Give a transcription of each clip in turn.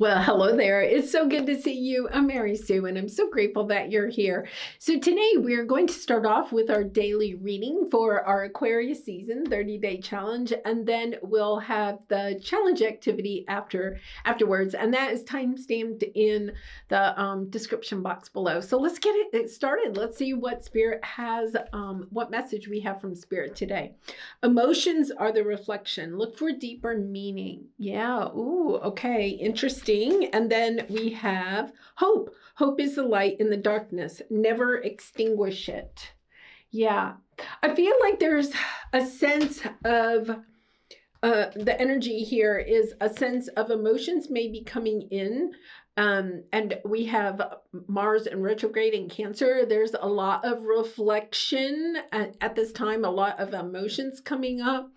Well, hello there. It's so good to see you. I'm Mary Sue, and I'm so grateful that you're here. So today we're going to start off with our daily reading for our Aquarius season 30-day challenge, and then we'll have the challenge activity afterwards, and that is time stamped in the description box below. So let's get it started. Let's see what Spirit has, what message we have from Spirit today. Emotions are the reflection. Look for deeper meaning. Yeah. Ooh. Okay. Interesting. And then we have hope. Hope is the light in the darkness. Never extinguish it. Yeah. I feel like there's a sense of the energy here is a sense of emotions maybe coming in. And we have Mars in retrograde in Cancer. There's a lot of reflection at this time, a lot of emotions coming up.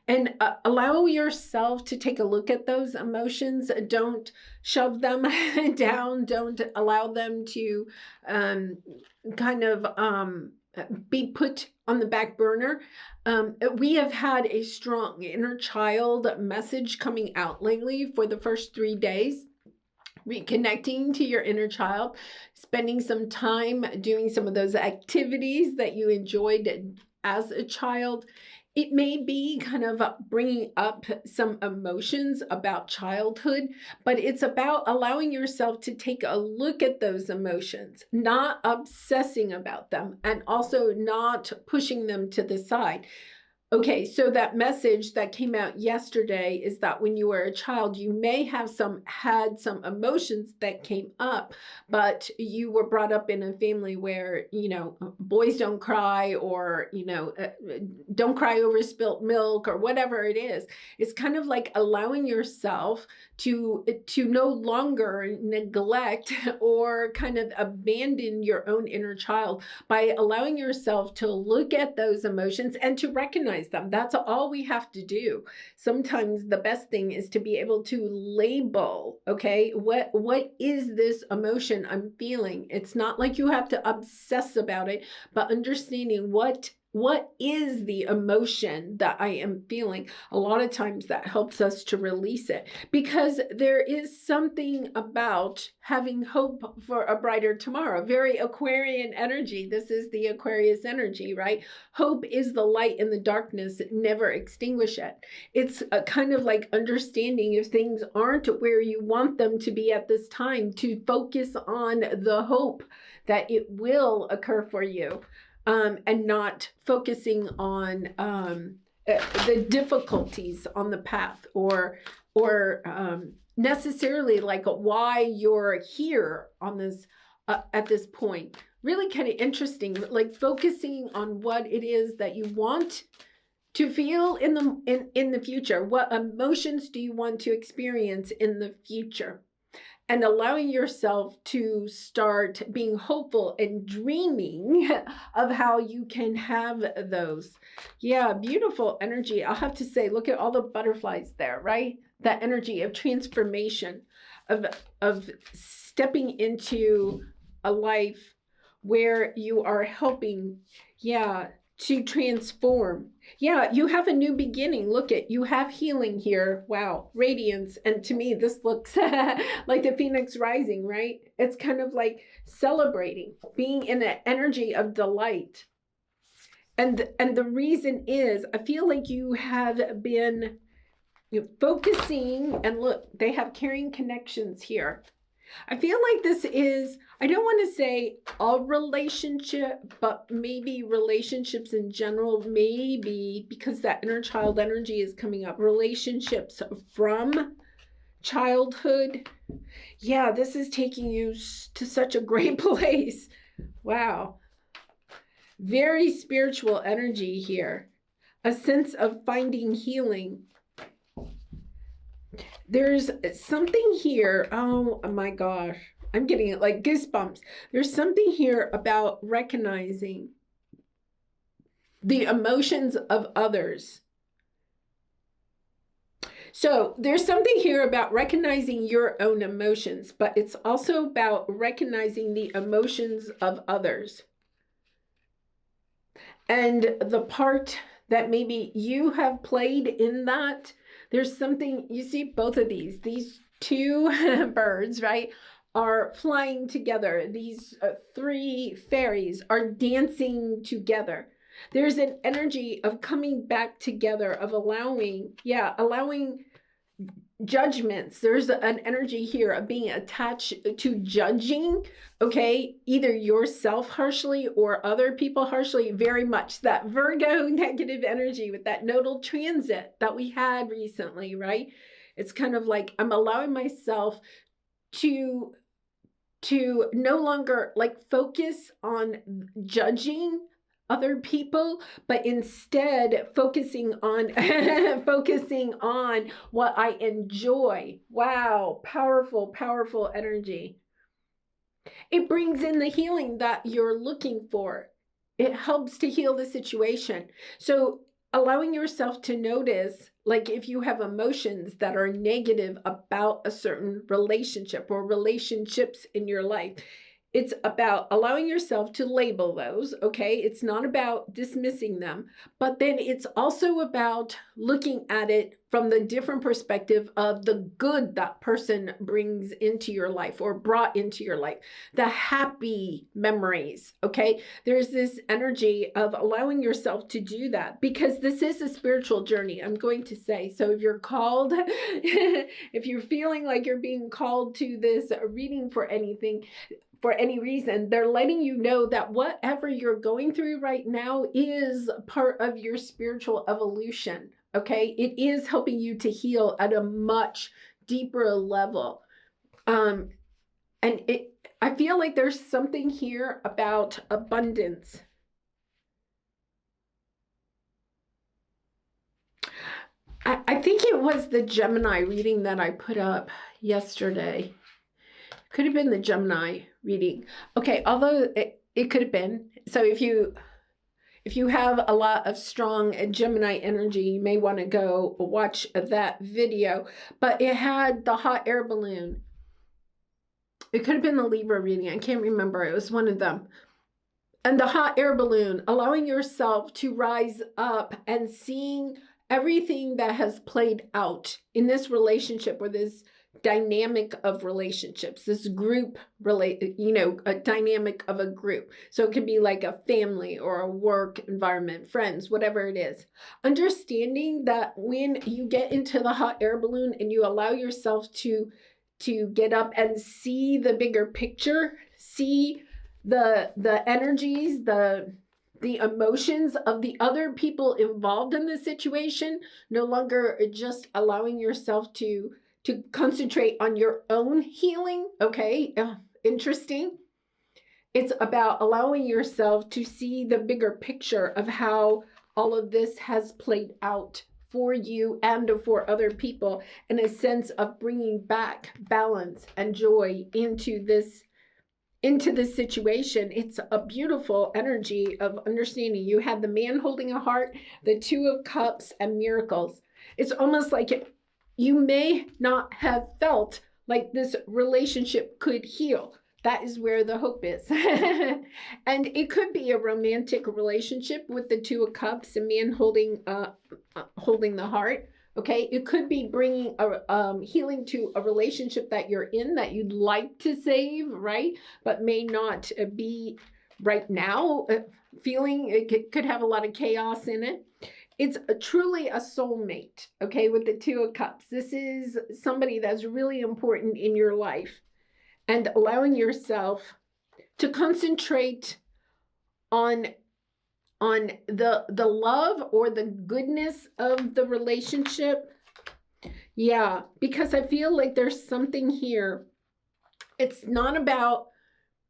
And allow yourself to take a look at those emotions. Don't shove them down. Don't allow them to be put on the back burner. We have had a strong inner child message coming out lately for the first 3 days. Reconnecting to your inner child, spending some time doing some of those activities that you enjoyed as a child. It may be kind of bringing up some emotions about childhood, but it's about allowing yourself to take a look at those emotions, not obsessing about them, and also not pushing them to the side. Okay, so that message that came out yesterday is that when you were a child, you may have had some emotions that came up, but you were brought up in a family where, boys don't cry, or, don't cry over spilt milk, or whatever it is. It's kind of like allowing yourself to no longer neglect or kind of abandon your own inner child by allowing yourself to look at those emotions and to recognize them. That's all we have to do. Sometimes the best thing is to be able to label, okay, what is this emotion I'm feeling? It's not like you have to obsess about it, but understanding what is the emotion that I am feeling. A lot of times that helps us to release it, because there is something about having hope for a brighter tomorrow. Very Aquarian energy. This is the Aquarius energy, right? Hope is the light in the darkness. Never extinguish it. It's a kind of like understanding if things aren't where you want them to be at this time, to focus on the hope that it will occur for you. And not focusing on the difficulties on the path, or necessarily like why you're here on this at this point. Really kind of interesting, like focusing on what it is that you want to feel in the future. What emotions do you want to experience in the future? And allowing yourself to start being hopeful and dreaming of how you can have those. Yeah, beautiful energy. I'll have to say, look at all the butterflies there, right? That energy of transformation, of stepping into a life where you are helping, to transform. Yeah, you have a new beginning. Look at, you have healing here. Wow, radiance. And to me, this looks like the phoenix rising, right? It's kind of like celebrating, being in an energy of delight. And the reason is, I feel like you have been focusing, and look, they have carrying connections here. I feel like this is, I don't want to say a relationship, but maybe relationships in general, maybe because that inner child energy is coming up. Relationships from childhood. Yeah, this is taking you to such a great place. Wow. Very spiritual energy here. A sense of finding healing. There's something here. Oh my gosh. I'm getting it like goosebumps. There's something here about recognizing the emotions of others. So there's something here about recognizing your own emotions, but it's also about recognizing the emotions of others. And the part that maybe you have played in that. There's something, you see both of these two birds, right, are flying together. These three fairies are dancing together. There's an energy of coming back together, of allowing judgments. There's an energy here of being attached to judging, okay, either yourself harshly or other people harshly. Very much that Virgo negative energy with that nodal transit that we had recently, right? It's kind of like I'm allowing myself to no longer like focus on judging other people, but instead focusing on focusing on what I enjoy. Wow, powerful, powerful energy. It brings in the healing that you're looking for. It helps to heal the situation. So allowing yourself to notice, like if you have emotions that are negative about a certain relationship or relationships in your life, it's about allowing yourself to label those, okay? It's not about dismissing them, but then it's also about looking at it from the different perspective of the good that person brings into your life or brought into your life, the happy memories, okay? There's this energy of allowing yourself to do that because this is a spiritual journey, I'm going to say. So if you're called, if you're feeling like you're being called to this reading for anything, for any reason, they're letting you know that whatever you're going through right now is part of your spiritual evolution, okay? It is helping you to heal at a much deeper level. And I feel like there's something here about abundance. I think it was the Gemini reading that I put up yesterday. Could have been the Gemini reading. Okay, although it could have been. So if you have a lot of strong Gemini energy, you may want to go watch that video. But it had the hot air balloon. It could have been the Libra reading. I can't remember. It was one of them. And the hot air balloon, allowing yourself to rise up and seeing everything that has played out in this relationship or this dynamic of relationships, this group a dynamic of a group. So it could be like a family or a work environment, friends, whatever it is. Understanding that when you get into the hot air balloon and you allow yourself to get up and see the bigger picture, see the energies, the emotions of the other people involved in the situation, no longer just allowing yourself to concentrate on your own healing. Okay, interesting. It's about allowing yourself to see the bigger picture of how all of this has played out for you and for other people, in a sense of bringing back balance and joy into this situation. It's a beautiful energy of understanding. You had the man holding a heart, the Two of Cups, and miracles. It's almost like you may not have felt like this relationship could heal. That is where the hope is. And it could be a romantic relationship with the Two of Cups, a man holding the heart. Okay, it could be bringing a healing to a relationship that you're in that you'd like to save, right? But may not be right now. Feeling it could have a lot of chaos in it. It's truly a soulmate, okay, with the Two of Cups. This is somebody that's really important in your life, and allowing yourself to concentrate on the love or the goodness of the relationship. Yeah, because I feel like there's something here. It's not about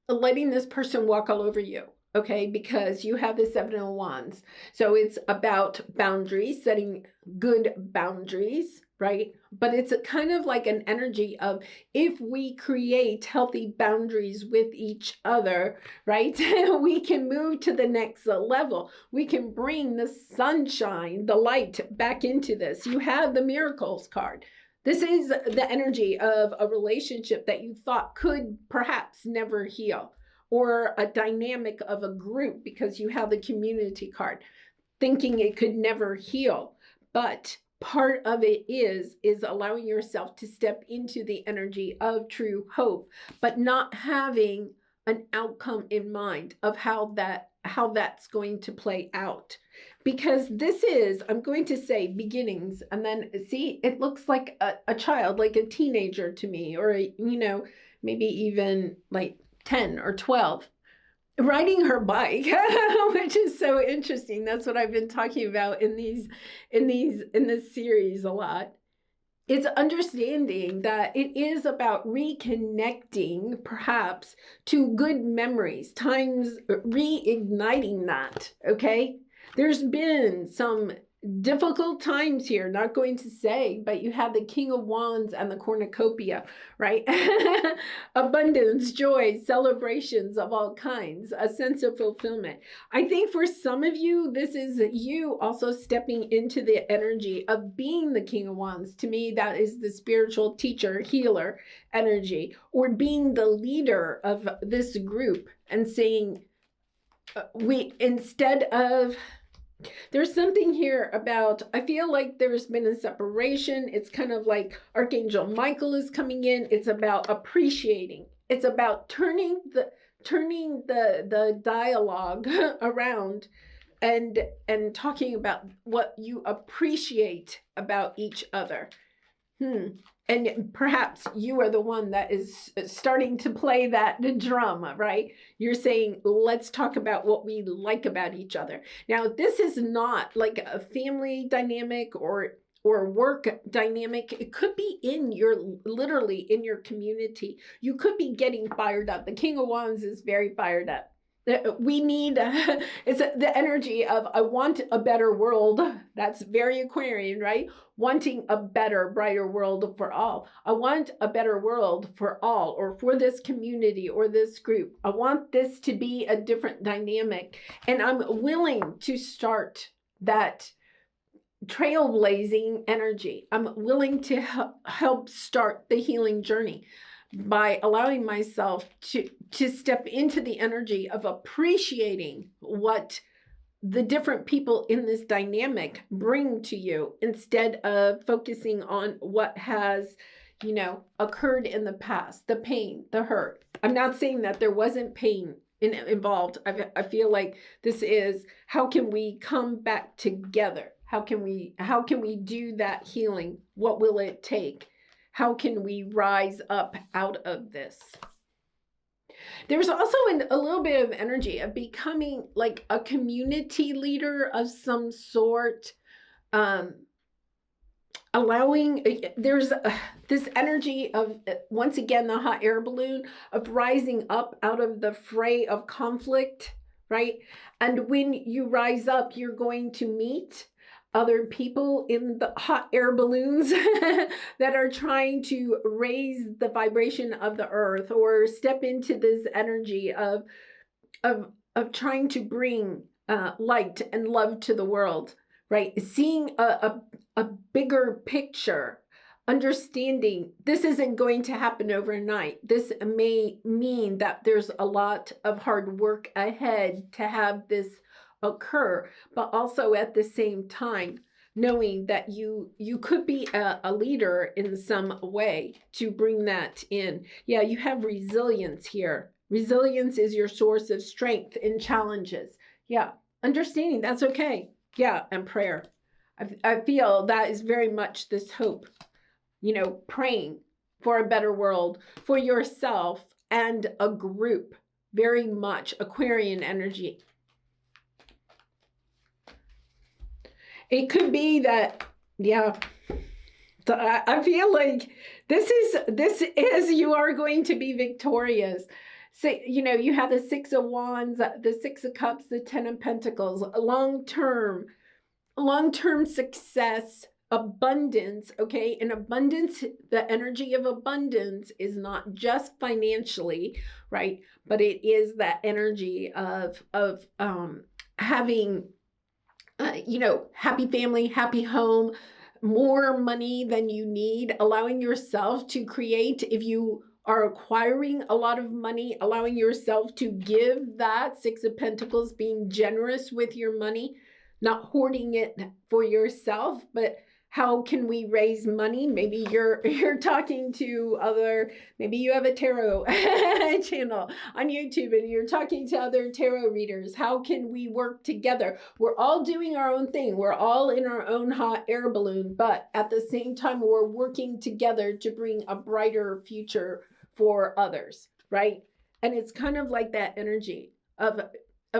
letting this person walk all over you. Okay, because you have the Seven of Wands. So it's about boundaries, setting good boundaries, right? But it's a kind of like an energy of, if we create healthy boundaries with each other, right? We can move to the next level. We can bring the sunshine, the light back into this. You have the Miracles card. This is the energy of a relationship that you thought could perhaps never heal, or a dynamic of a group, because you have the Community card, thinking it could never heal. But part of it is allowing yourself to step into the energy of true hope, but not having an outcome in mind of how that's going to play out. Because this is, I'm going to say, beginnings, and then see, it looks like a child, like a teenager to me, or maybe even like 10 or 12, riding her bike, which is so interesting. That's what I've been talking about in this series a lot. It's understanding that it is about reconnecting, perhaps, to good memories, times reigniting that, okay? There's been some difficult times here, not going to say, but you have the King of Wands and the cornucopia, right? Abundance, joy, celebrations of all kinds, a sense of fulfillment. I think for some of you, this is you also stepping into the energy of being the King of Wands. To me, that is the spiritual teacher, healer energy, or being the leader of this group and saying, there's something here about, I feel like there's been a separation. It's kind of like Archangel Michael is coming in. It's about appreciating. It's about turning the dialogue around and talking about what you appreciate about each other. And perhaps you are the one that is starting to play that drum, right? You're saying, let's talk about what we like about each other. Now, this is not like a family dynamic or work dynamic. It could be literally in your community. You could be getting fired up. The King of Wands is very fired up. We need, it's the energy of, I want a better world. That's very Aquarian, right? Wanting a better, brighter world for all. I want a better world for all, or for this community or this group. I want this to be a different dynamic. And I'm willing to start that trailblazing energy. I'm willing to help start the healing journey by allowing myself to step into the energy of appreciating what the different people in this dynamic bring to you, instead of focusing on what has, occurred in the past, the pain, the hurt. I'm not saying that there wasn't pain involved. I feel like this is, how can we come back together? How can we do that healing? What will it take? How can we rise up out of this? There's also a little bit of energy of becoming like a community leader of some sort. There's this energy of, once again, the hot air balloon of rising up out of the fray of conflict, right? And when you rise up, you're going to meet other people in the hot air balloons that are trying to raise the vibration of the earth, or step into this energy of trying to bring light and love to the world, right? Seeing a bigger picture, understanding this isn't going to happen overnight. This may mean that there's a lot of hard work ahead to have this occur, but also at the same time knowing that you could be a leader in some way to bring that in. Yeah, you have resilience here. Resilience is your source of strength in challenges. Yeah, understanding that's okay. Yeah, and prayer. I feel that is very much this hope, praying for a better world for yourself and a group. Very much Aquarian energy. It could be that, yeah, I feel like this is you are going to be victorious. So, you have the Six of Wands, the Six of Cups, the Ten of Pentacles, long-term success, abundance, okay? And abundance, the energy of abundance is not just financially, right? But it is that energy of having happy family, happy home, more money than you need, allowing yourself to create. If you are acquiring a lot of money, allowing yourself to give that Six of Pentacles, being generous with your money, not hoarding it for yourself, but How can we raise money? Maybe you're talking to other, maybe you have a tarot channel on YouTube and you're talking to other tarot readers. How can we work together? We're all doing our own thing. We're all in our own hot air balloon, but at the same time, we're working together to bring a brighter future for others, right? And it's kind of like that energy of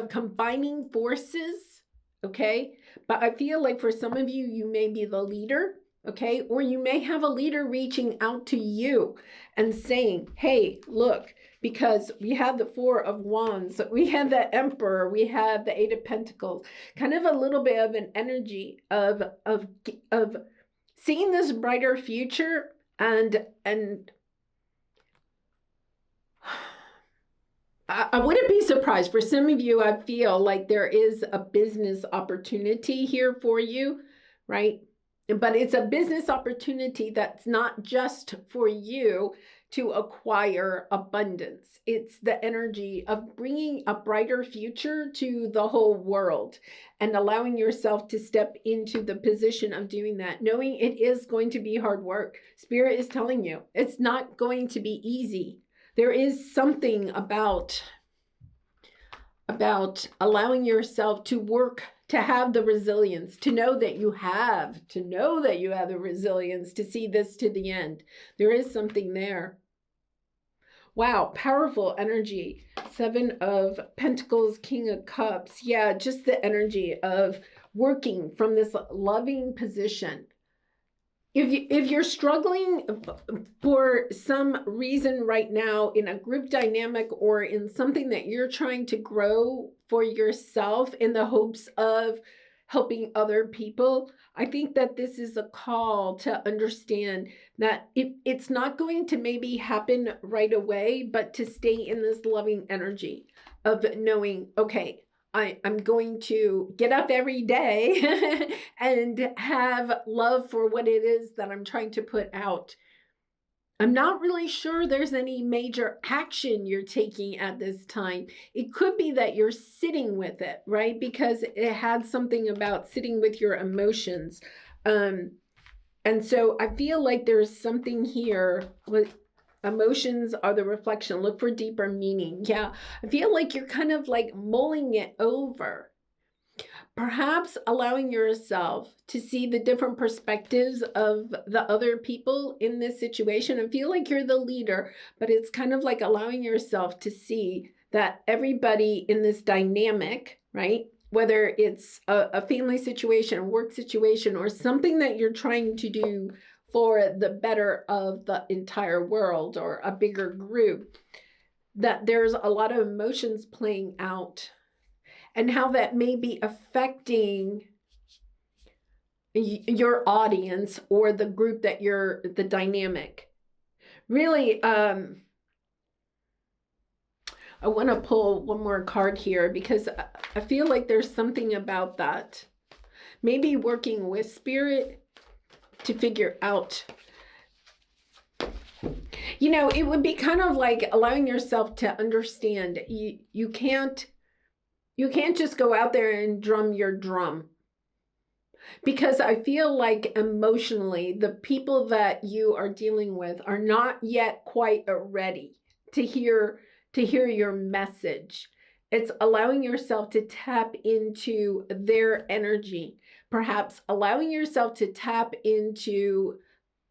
combining forces, okay? But I feel like for some of you, you may be the leader, okay? Or you may have a leader reaching out to you and saying, hey, look, because we have the Four of Wands, we have the Emperor, we have the Eight of Pentacles, kind of a little bit of an energy of seeing this brighter future and I wouldn't be surprised. For some of you, I feel like there is a business opportunity here for you, right? But it's a business opportunity that's not just for you to acquire abundance. It's the energy of bringing a brighter future to the whole world and allowing yourself to step into the position of doing that, knowing it is going to be hard work. Spirit is telling you it's not going to be easy. There is something about allowing yourself to work, to have the resilience, to know that you have the resilience to see this to the end. There is something there. Wow, powerful energy. Seven of Pentacles, King of Cups. Yeah, just the energy of working from this loving position. If you're struggling for some reason right now in a group dynamic or in something that you're trying to grow for yourself in the hopes of helping other people, I think that this is a call to understand that it's not going to maybe happen right away, but to stay in this loving energy of knowing, okay, I'm going to get up every day and have love for what it is that I'm trying to put out. I'm not really sure there's any major action you're taking at this time. It could be that you're sitting with it, right? Because it had something about sitting with your emotions. And so I feel like there's something here with emotions are the reflection. Look for deeper meaning. Yeah, I feel like you're kind of like mulling it over. Perhaps allowing yourself to see the different perspectives of the other people in this situation. I feel like you're the leader, but it's kind of like allowing yourself to see that everybody in this dynamic, right? Whether it's a family situation, a work situation, or something that you're trying to do for the better of the entire world or a bigger group, that there's a lot of emotions playing out and how that may be affecting your audience or the group that you're, the dynamic. Really, I want to pull one more card here because I feel like there's something about that. Maybe working with spirit to figure out, you know, it would be kind of like allowing yourself to understand you can't just go out there and drum your drum, because I feel like emotionally the people that you are dealing with are not yet quite ready to hear your message. It's allowing yourself to tap into their energy, perhaps allowing yourself to tap into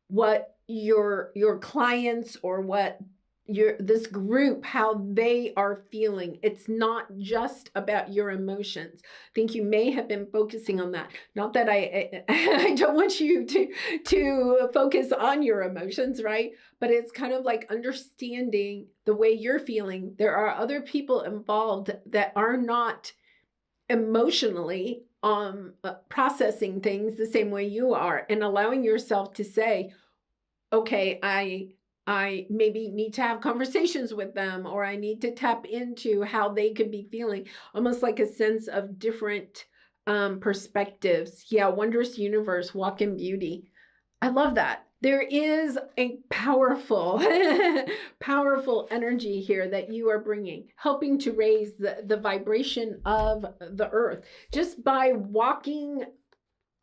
what your clients or what this group, how they are feeling. It's not just about your emotions. I think you may have been focusing on that. Not that I don't want you to focus on your emotions, right? But it's kind of like understanding the way you're feeling. There are other people involved that are not emotionally processing things the same way you are, and allowing yourself to say, okay, I maybe need to have conversations with them, or I need to tap into how they could be feeling, almost like a sense of different perspectives. Yeah, wondrous universe, walk in beauty. I love that. There is a powerful, powerful energy here that you are bringing, helping to raise the vibration of the earth just by walking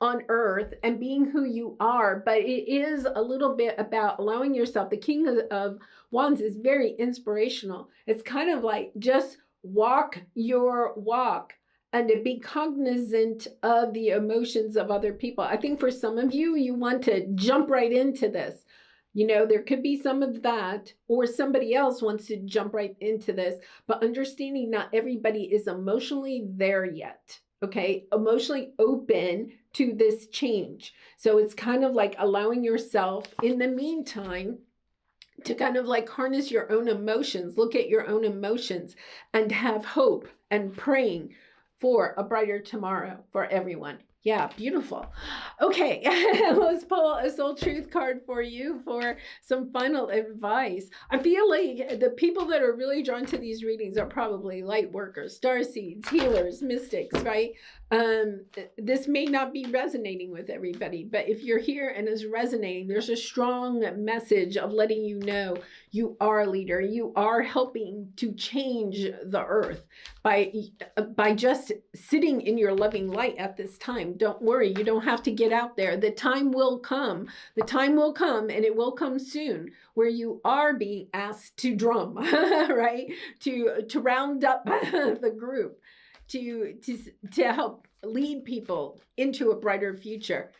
on earth and being who you are, but it is a little bit about allowing yourself. The King of Wands is very inspirational. It's kind of like just walk your walk and to be cognizant of the emotions of other people. I think for some of you, you want to jump right into this. You know, there could be some of that, or somebody else wants to jump right into this, but understanding not everybody is emotionally there yet. Okay, emotionally open to this change. So it's kind of like allowing yourself in the meantime to kind of like harness your own emotions, look at your own emotions, and have hope and praying for a brighter tomorrow for everyone. Yeah, beautiful. Okay, let's pull a soul truth card for you for some final advice. I feel like the people that are really drawn to these readings are probably light workers, starseeds, healers, mystics, right? This may not be resonating with everybody, but if you're here and is resonating, there's a strong message of letting you know you are a leader. You are helping to change the earth by just sitting in your loving light at this time. Don't worry, you don't have to get out there. The time will come. The time will come, and it will come soon, where you are being asked to drum, right? To round up the group, to help lead people into a brighter future.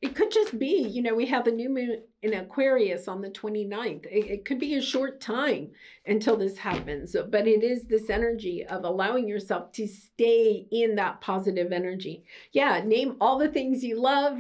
It could just be, you know, we have the new moon in Aquarius on the 29th. It could be a short time until this happens, but it is this energy of allowing yourself to stay in that positive energy. Yeah, name all the things you love.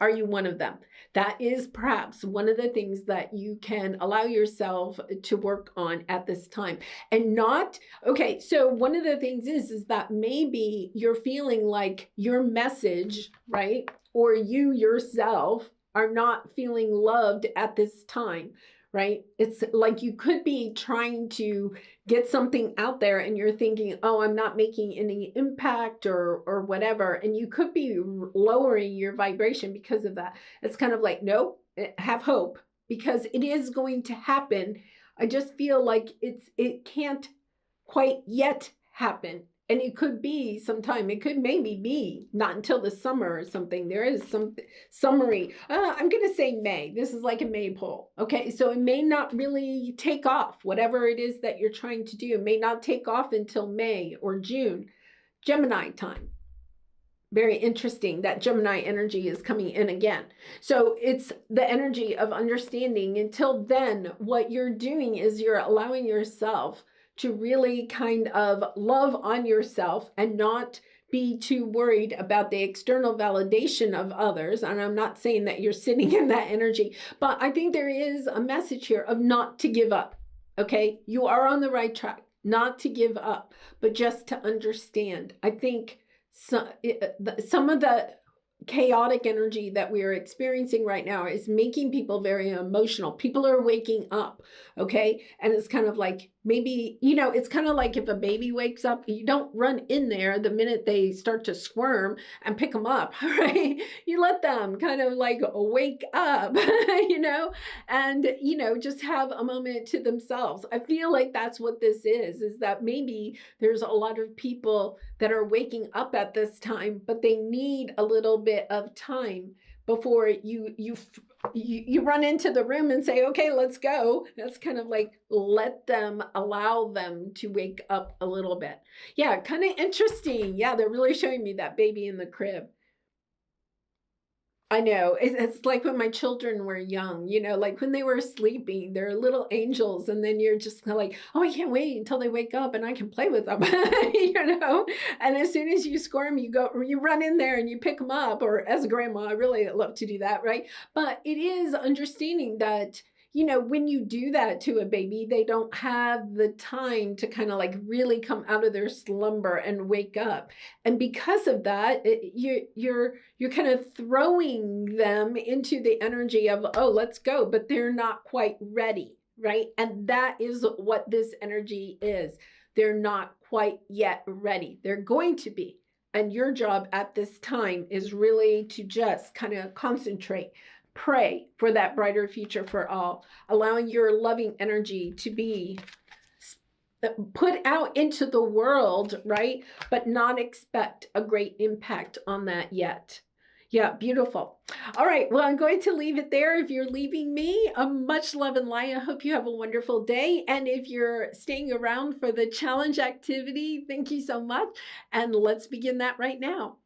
Are you one of them? That is perhaps one of the things that you can allow yourself to work on at this time. And not, okay, so one of the things is that maybe you're feeling like your message, right? Or you yourself are not feeling loved at this time, right? It's like you could be trying to get something out there and you're thinking, oh, I'm not making any impact or whatever. And you could be lowering your vibration because of that. It's kind of like, nope, have hope, because it is going to happen. I just feel like it can't quite yet happen. And it could be sometime, it could maybe be not until the summer or something. There is some summary. I'm going to say May. This is like a May poll. Okay, so it may not really take off. Whatever it is that you're trying to do, it may not take off until May or June. Gemini time. Very interesting that Gemini energy is coming in again. So it's the energy of understanding. Until then, what you're doing is you're allowing yourself to really kind of love on yourself and not be too worried about the external validation of others. And I'm not saying that you're sitting in that energy, but I think there is a message here of not to give up. Okay, you are on the right track, not to give up, but just to understand. I think some of the chaotic energy that we are experiencing right now is making people very emotional. People are waking up, okay? And it's kind of like, maybe, you know, it's kind of like if a baby wakes up, you don't run in there the minute they start to squirm and pick them up, right? You let them kind of like wake up, you know, and, you know, just have a moment to themselves. I feel like that's what this is that maybe there's a lot of people that are waking up at this time, but they need a little bit of time before you run into the room and say, okay, let's go. That's kind of like, allow them to wake up a little bit. Yeah, kind of interesting. Yeah, they're really showing me that baby in the crib. I know. It's like when my children were young, you know, like when they were sleeping, they're little angels. And then you're just kind of like, oh, I can't wait until they wake up and I can play with them, you know? And as soon as you squirm, you run in there and you pick them up. Or as a grandma, I really love to do that, right? But it is understanding that, you know, when you do that to a baby, they don't have the time to kind of like really come out of their slumber and wake up. And because of that, you're kind of throwing them into the energy of, oh, let's go, but they're not quite ready, right? And that is what this energy is. They're not quite yet ready. They're going to be. And your job at this time is really to just kind of concentrate. Pray for that brighter future for all, allowing your loving energy to be put out into the world, right? But not expect a great impact on that yet. Yeah, beautiful. All right. Well, I'm going to leave it there. If you're leaving me, much love and light. I hope you have a wonderful day. And if you're staying around for the challenge activity, thank you so much. And let's begin that right now.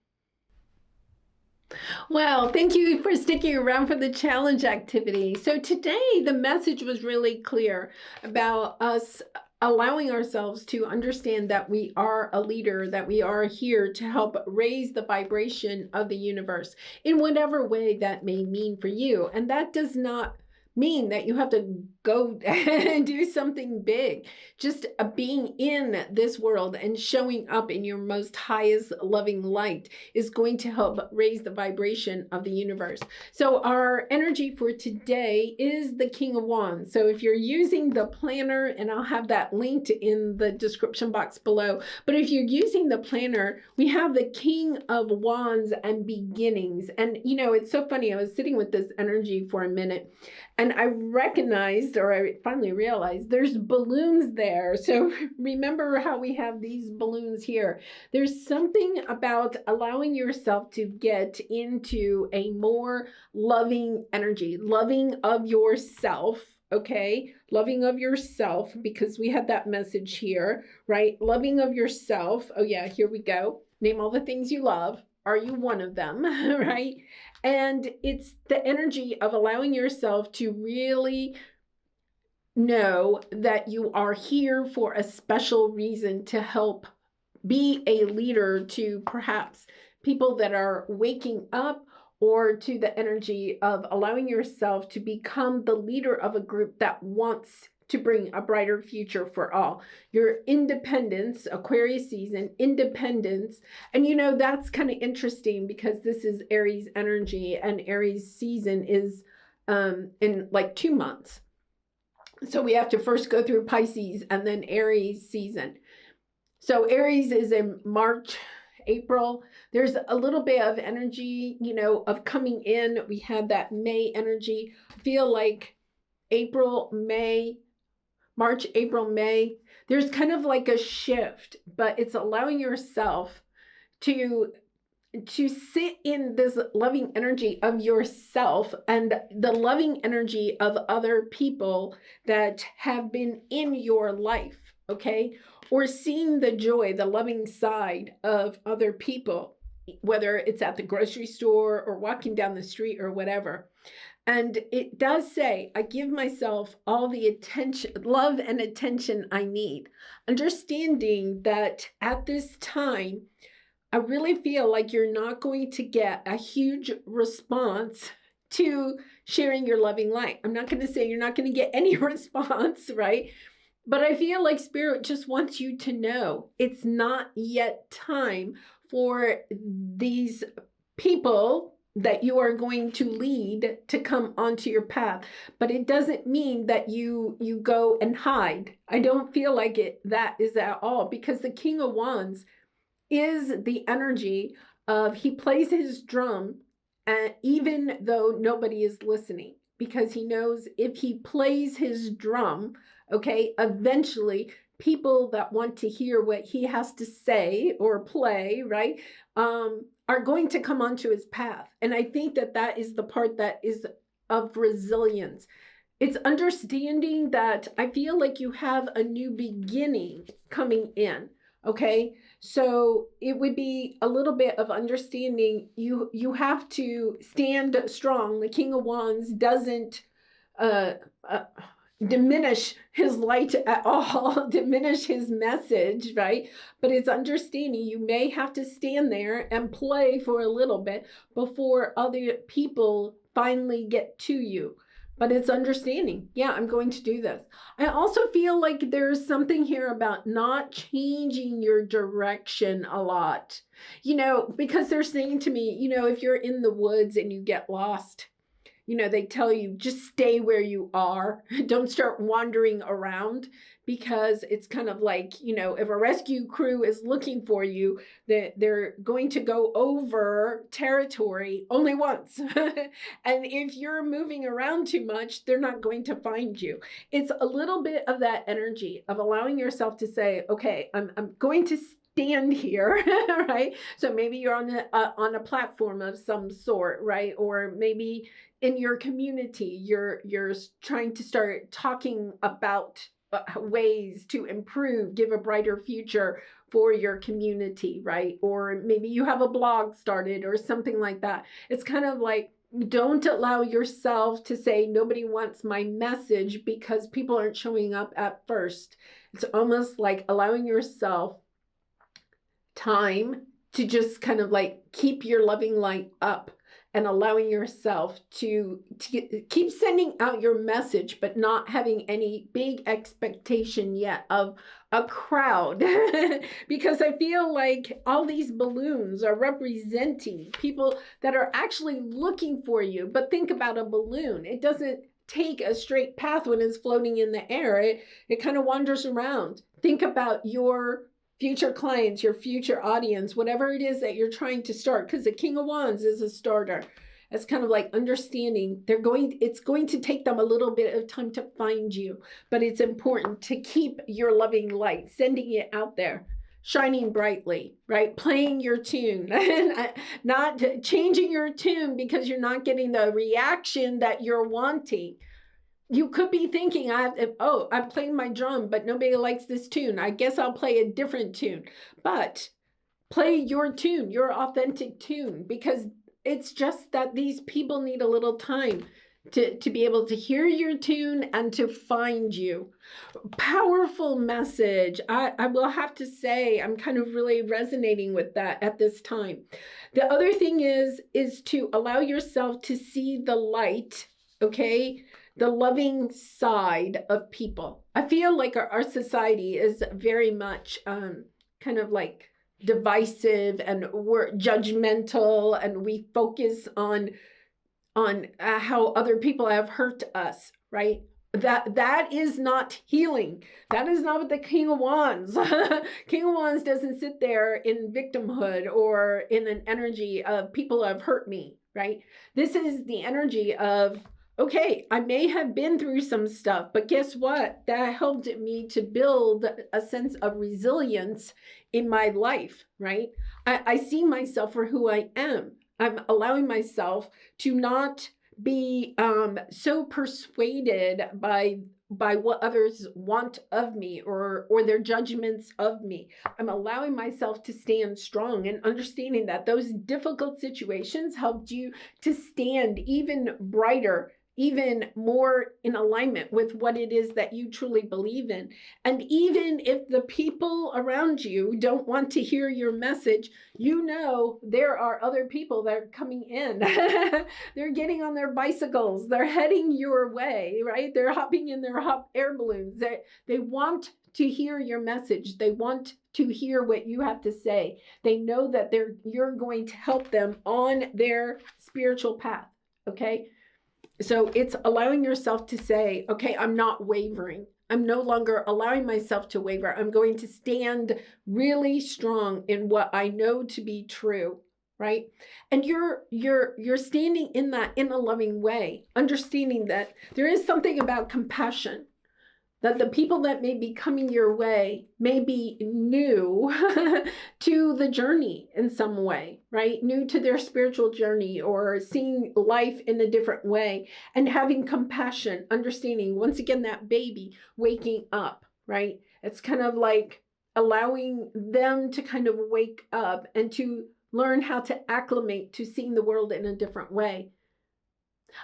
Well, thank you for sticking around for the challenge activity. So today the message was really clear about us allowing ourselves to understand that we are a leader, that we are here to help raise the vibration of the universe in whatever way that may mean for you. And that does not mean that you have to go and do something big. Just being in this world and showing up in your most highest loving light is going to help raise the vibration of the universe. So our energy for today is the King of Wands. So if you're using the planner, and I'll have that linked in the description box below, but if you're using the planner, we have the King of Wands and beginnings. And you know, it's so funny. I was sitting with this energy for a minute, and I recognized, or I finally realized, there's balloons there. So remember how we have these balloons here. There's something about allowing yourself to get into a more loving energy, loving of yourself. Okay, loving of yourself, because we had that message here, right? Loving of yourself. Oh yeah, here we go. Name all the things you love. Are you one of them? Right? And it's the energy of allowing yourself to really know that you are here for a special reason, to help be a leader to perhaps people that are waking up, or to the energy of allowing yourself to become the leader of a group that wants to bring a brighter future for all. Your independence, Aquarius season, independence. And you know, that's kind of interesting because this is Aries energy, and Aries season is in like 2 months. So we have to first go through Pisces and then Aries season. So Aries is in March, April. There's a little bit of energy, you know, of coming in. We had that May energy. I feel like April, May, March, April, May, there's kind of like a shift, but it's allowing yourself to sit in this loving energy of yourself and the loving energy of other people that have been in your life, okay? Or seeing the joy, the loving side of other people, whether it's at the grocery store or walking down the street or whatever. And it does say, I give myself all the attention, love and attention I need. Understanding that at this time, I really feel like you're not going to get a huge response to sharing your loving light. I'm not going to say you're not going to get any response, right? But I feel like Spirit just wants you to know it's not yet time for these people that you are going to lead to come onto your path. But it doesn't mean that you go and hide. I don't feel like that is at all, because the King of Wands is the energy of, he plays his drum, and even though nobody is listening, because he knows if he plays his drum, okay, eventually people that want to hear what he has to say or play, right, are going to come onto his path. And I think that that is the part that is of resilience. It's understanding that I feel like you have a new beginning coming in. Okay, so it would be a little bit of understanding you have to stand strong. The King of Wands doesn't diminish his light at all, diminish his message, right? But it's understanding you may have to stand there and play for a little bit before other people finally get to you. But it's understanding, yeah, I'm going to do this. I also feel like there's something here about not changing your direction a lot, you know, because they're saying to me, you know, if you're in the woods and you get lost, you know, they tell you just stay where you are. Don't start wandering around, because it's kind of like, you know, if a rescue crew is looking for you, they're going to go over territory only once. And if you're moving around too much, they're not going to find you. It's a little bit of that energy of allowing yourself to say, okay, I'm going to stand here, right? So maybe you're on a platform of some sort, right? Or maybe in your community, you're trying to start talking about ways to improve, give a brighter future for your community, right? Or maybe you have a blog started or something like that. It's kind of like, don't allow yourself to say nobody wants my message because people aren't showing up at first. It's almost like allowing yourself time to just kind of like keep your loving light up and allowing yourself to keep sending out your message, but not having any big expectation yet of a crowd. Because I feel like all these balloons are representing people that are actually looking for you. But think about a balloon. It doesn't take a straight path when it's floating in the air. It kind of wanders around. Think about your future clients, your future audience, whatever it is that you're trying to start, because the King of Wands is a starter. It's kind of like understanding it's going to take them a little bit of time to find you, but it's important to keep your loving light, sending it out there, shining brightly, right? Playing your tune, not changing your tune because you're not getting the reaction that you're wanting. You could be thinking, I'm playing my drum, but nobody likes this tune. I guess I'll play a different tune. But play your tune, your authentic tune, because it's just that these people need a little time to be able to hear your tune and to find you. Powerful message. I will have to say, I'm kind of really resonating with that at this time. The other thing is to allow yourself to see the light, okay? The loving side of people. I feel like our society is very much kind of like divisive, and we're judgmental, and we focus on how other people have hurt us, right? That is not healing. That is not what the King of Wands. King of Wands doesn't sit there in victimhood or in an energy of people have hurt me, right? This is the energy of, okay, I may have been through some stuff, but guess what? That helped me to build a sense of resilience in my life, right? I see myself for who I am. I'm allowing myself to not be so persuaded by what others want of me or their judgments of me. I'm allowing myself to stand strong and understanding that those difficult situations helped you to stand even brighter, even more in alignment with what it is that you truly believe in. And even if the people around you don't want to hear your message, you know there are other people that are coming in. They're getting on their bicycles. They're heading your way, right? They're hopping in their hot air balloons. They want to hear your message. They want to hear what you have to say. They know that you're going to help them on their spiritual path, okay? So it's allowing yourself to say, okay, I'm not wavering. I'm no longer allowing myself to waver. I'm going to stand really strong in what I know to be true, right? And you're standing in that in a loving way, understanding that there is something about compassion, that the people that may be coming your way may be new to the journey in some way, right? New to their spiritual journey or seeing life in a different way, and having compassion, understanding, once again, that baby waking up, right? It's kind of like allowing them to kind of wake up and to learn how to acclimate to seeing the world in a different way.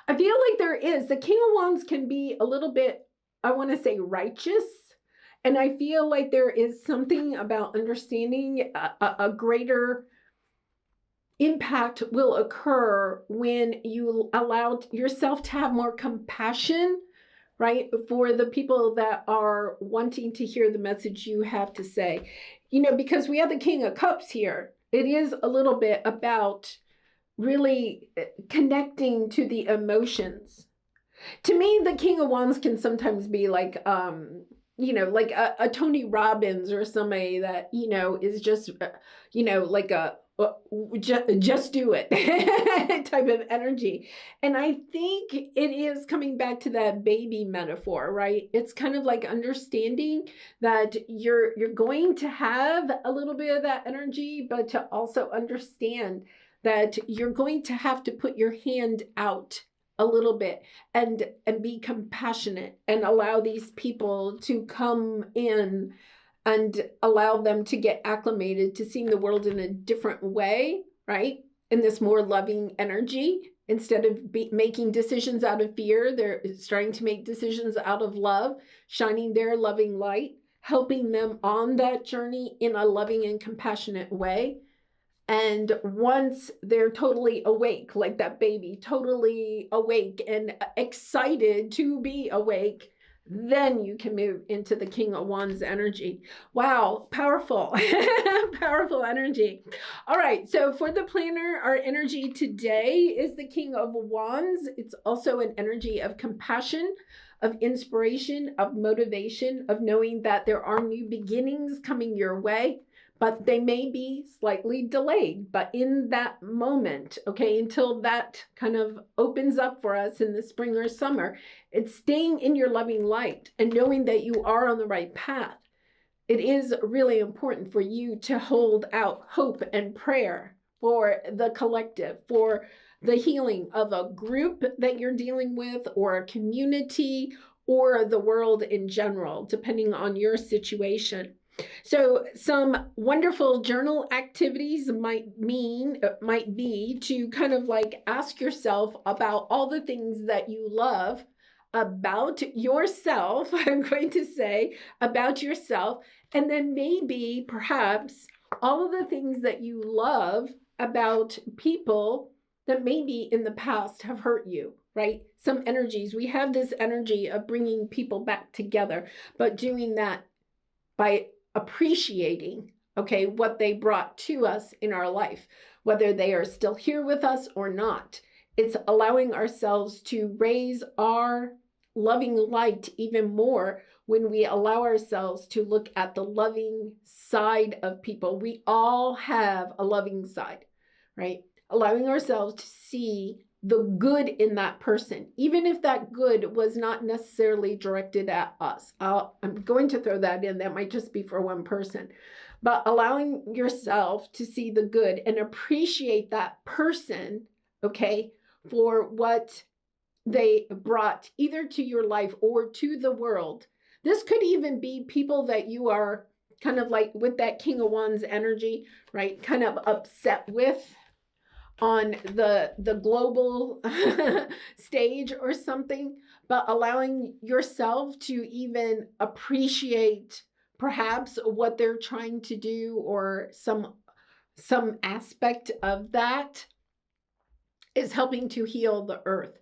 I feel like the King of Wands can be a little bit, I want to say, righteous. And I feel like there is something about understanding a greater impact will occur when you allow yourself to have more compassion, right? For the people that are wanting to hear the message you have to say. You know, because we have the King of Cups here. It is a little bit about really connecting to the emotions. To me, the King of Wands can sometimes be like, like a Tony Robbins or somebody that, is just, like a just do it type of energy. And I think it is coming back to that baby metaphor, right? It's kind of like understanding that you're going to have a little bit of that energy, but to also understand that you're going to have to put your hand out a little bit and be compassionate and allow these people to come in and allow them to get acclimated to seeing the world in a different way, right? In this more loving energy. Instead of making decisions out of fear, they're starting to make decisions out of love, shining their loving light, helping them on that journey in a loving and compassionate way. And once they're totally awake, like that baby, totally awake and excited to be awake, then you can move into the King of Wands energy. Wow, powerful, powerful energy. All right, so for the planner, our energy today is the King of Wands. It's also an energy of compassion, of inspiration, of motivation, of knowing that there are new beginnings coming your way, but they may be slightly delayed. But in that moment, okay, until that kind of opens up for us in the spring or summer, it's staying in your loving light and knowing that you are on the right path. It is really important for you to hold out hope and prayer for the collective, for the healing of a group that you're dealing with, or a community, or the world in general, depending on your situation. So some wonderful journal activities might be to kind of like ask yourself about all the things that you love about yourself, I'm going to say, about yourself, and then maybe perhaps all of the things that you love about people that maybe in the past have hurt you, right? Some energies. We have this energy of bringing people back together, but doing that by appreciating, okay, what they brought to us in our life, whether they are still here with us or not. It's allowing ourselves to raise our loving light even more when we allow ourselves to look at the loving side of people. We all have a loving side, right? Allowing ourselves to see the good in that person, even if that good was not necessarily directed at us. I'm going to throw that in. That might just be for one person. But allowing yourself to see the good and appreciate that person, okay, for what they brought either to your life or to the world. This could even be people that you are kind of like with that King of Wands energy, right? Kind of upset with on the global stage or something, but allowing yourself to even appreciate perhaps what they're trying to do, or some aspect of that is helping to heal the earth,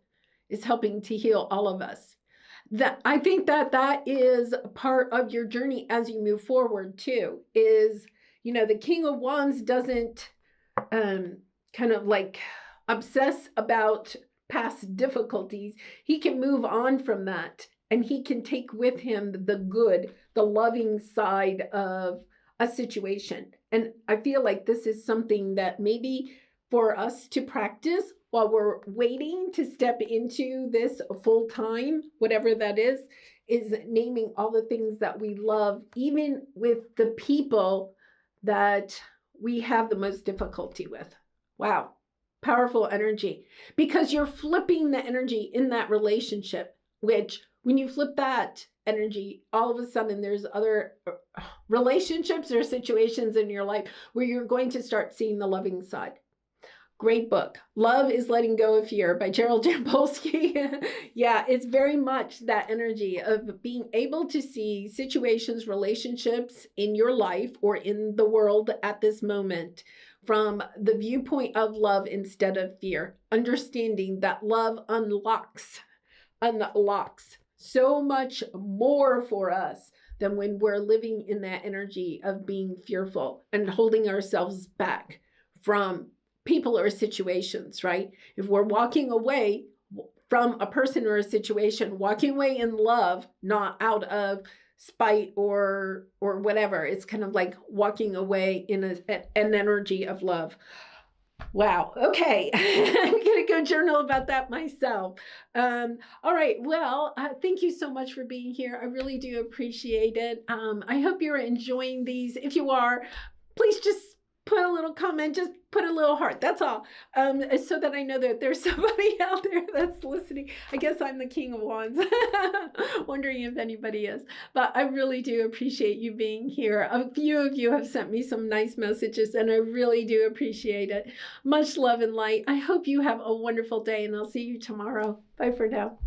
is helping to heal all of us. That I think that is part of your journey as you move forward too, is, the King of Wands doesn't kind of like obsess about past difficulties. He can move on from that, and he can take with him the good, the loving side of a situation. And I feel like this is something that maybe for us to practice while we're waiting to step into this full time, whatever that is naming all the things that we love, even with the people that we have the most difficulty with. Wow, powerful energy, because you're flipping the energy in that relationship, which when you flip that energy, all of a sudden there's other relationships or situations in your life where you're going to start seeing the loving side. Great book. Love is Letting Go of Fear by Gerald Jampolsky. Yeah, it's very much that energy of being able to see situations, relationships in your life or in the world at this moment from the viewpoint of love instead of fear. Understanding that love unlocks so much more for us than when we're living in that energy of being fearful and holding ourselves back from people or situations, right? If we're walking away from a person or a situation, walking away in love, not out of spite or whatever. It's kind of like walking away in an energy of love. Wow. Okay. I'm going to go journal about that myself. All right. Well, thank you so much for being here. I really do appreciate it. I hope you're enjoying these. If you are, please just put a little comment, just put a little heart. That's all. So that I know that there's somebody out there that's listening. I guess I'm the king of wands. Wondering if anybody is. But I really do appreciate you being here. A few of you have sent me some nice messages, and I really do appreciate it. Much love and light. I hope you have a wonderful day, and I'll see you tomorrow. Bye for now.